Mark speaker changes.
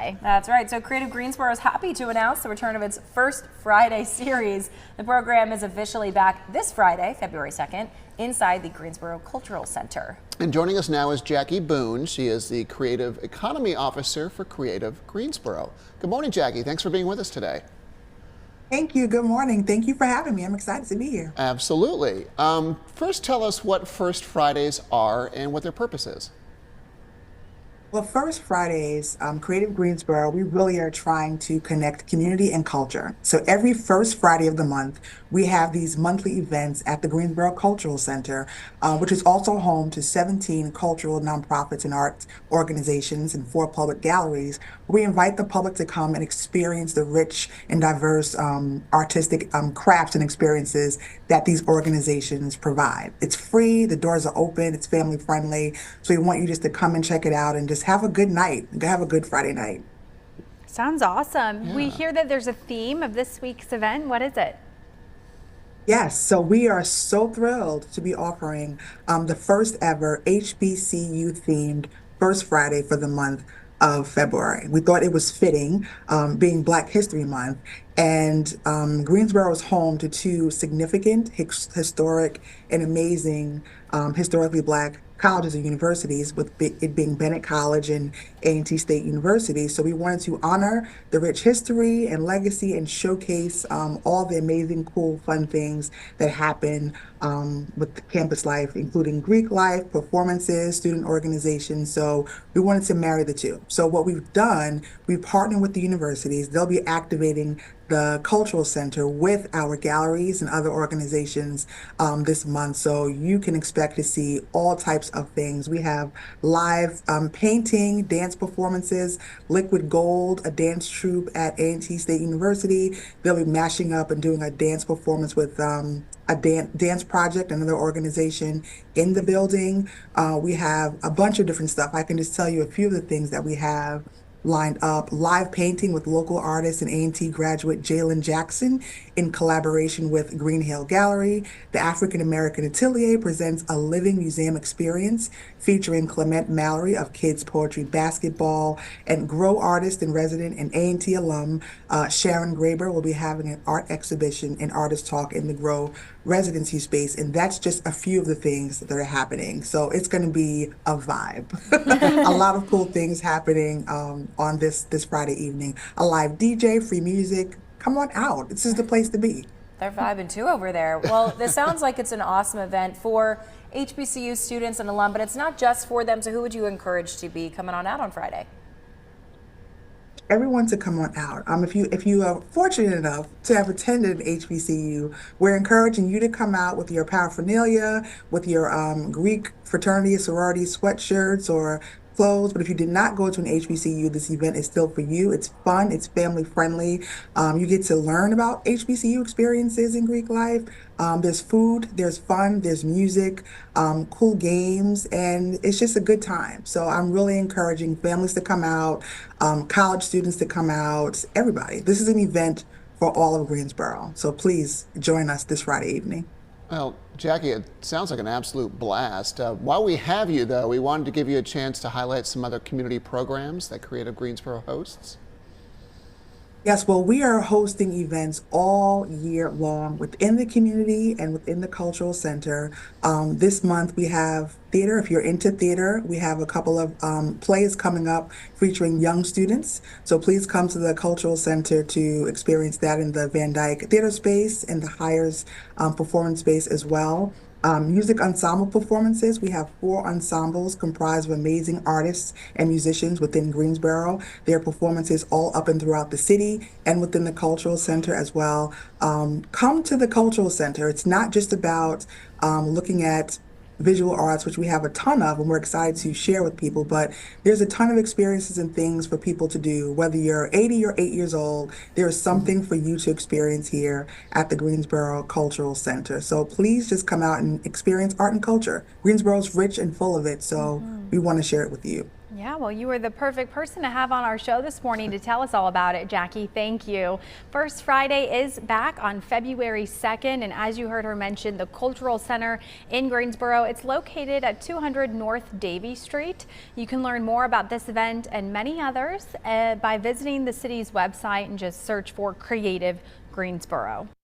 Speaker 1: Friday.
Speaker 2: That's right. So Creative Greensboro is happy to announce the return of its First Friday series. The program is officially back this Friday, February 2nd, inside the Greensboro Cultural Center.
Speaker 3: And joining us now is Jackie Boone. She is the Creative Economy Officer for Creative Greensboro. Good morning, Jackie. Thanks for being with us today.
Speaker 4: Thank you. Good morning. Thank you for having me. I'm excited to be here.
Speaker 3: Absolutely. First, tell us what First Fridays are and what their purpose is.
Speaker 4: Well, First Fridays, Creative Greensboro, we really are trying to connect community and culture. So every first Friday of the month, we have these monthly events at the Greensboro Cultural Center, which is also home to 17 cultural nonprofits and art organizations and 4 public galleries. We invite the public to come and experience the rich and diverse artistic crafts and experiences that these organizations provide. It's free, the doors are open, it's family friendly. So we want you just to come and check it out and just have a good night, have a good Friday night.
Speaker 1: Sounds awesome.
Speaker 3: Yeah.
Speaker 1: We hear that there's a theme of this week's event. What is it?
Speaker 4: Yes, so we are so thrilled to be offering the first ever HBCU themed First Friday for the month of February. We thought it was fitting, being Black History Month, and Greensboro is home to 2 significant, historic, and amazing historically Black colleges and universities, with it being Bennett College and A&T State University. So we wanted to honor the rich history and legacy and showcase all the amazing, cool, fun things that happen with the campus life, including Greek life, performances, student organizations. So we wanted to marry the 2. So what we've done, we've partnered with the universities. They'll be activating the Cultural Center with our galleries and other organizations this month. So you can expect to see all types of things. We have live painting, dance performances, Liquid Gold, a dance troupe at A&T State University. They'll be mashing up and doing a dance performance with a dance project, another organization in the building. We have a bunch of different stuff. I can just tell you a few of the things that we have lined up. Live painting with local artist and A&T graduate Jalen Jackson in collaboration with Green Hill Gallery. The African American Atelier presents a living museum experience featuring Clement Mallory of Kids Poetry Basketball, and Grow artist and resident and A&T alum Sharon Graber will be having an art exhibition and artist talk in the Grow residency space. And that's just a few of the things that are happening. So it's going to be a vibe. A lot of cool things happening on this Friday evening. A live DJ, free music. Come on out. This is the place to be.
Speaker 2: They're vibing too over there. Well, this sounds like it's an awesome event for HBCU students and alum, but it's not just for them. So who would you encourage to be coming on out on Friday?
Speaker 4: Everyone to come on out. If you are fortunate enough to have attended HBCU, we're encouraging you to come out with your paraphernalia, with your Greek fraternity, sorority sweatshirts or clothes. But if you did not go to an HBCU, this event is still for you. It's fun, it's family friendly. You get to learn about HBCU experiences in Greek life. There's food, there's fun, there's music, cool games, and it's just a good time. So I'm really encouraging families to come out, college students to come out, everybody. This is an event for all of Greensboro. So please join us this Friday evening.
Speaker 3: Well, Jackie, it sounds like an absolute blast. While we have you, though, we wanted to give you a chance to highlight some other community programs that Creative Greensboro hosts.
Speaker 4: Yes, well, we are hosting events all year long within the community and within the Cultural Center. This month we have theater. If you're into theater, we have a couple of plays coming up featuring young students. So please come to the Cultural Center to experience that in the Van Dyke Theater Space and the Hires Performance Space as well. Music ensemble performances. We have 4 ensembles comprised of amazing artists and musicians within Greensboro. Their performances all up and throughout the city and within the Cultural Center as well. Come to the Cultural Center. It's not just about looking at visual arts, which we have a ton of and we're excited to share with people, but there's a ton of experiences and things for people to do. Whether you're 80 or 8 years old, there is something for you to experience here at the Greensboro Cultural Center. So please just come out and experience art and culture. Greensboro's rich and full of it, so we want to share it with you.
Speaker 1: Yeah, well, you were the perfect person to have on our show this morning to tell us all about it, Jackie. Thank you. First Friday is back on February 2nd, and as you heard her mention, the Cultural Center in Greensboro. It's located at 200 North Davie Street. You can learn more about this event and many others by visiting the city's website and just search for Creative Greensboro.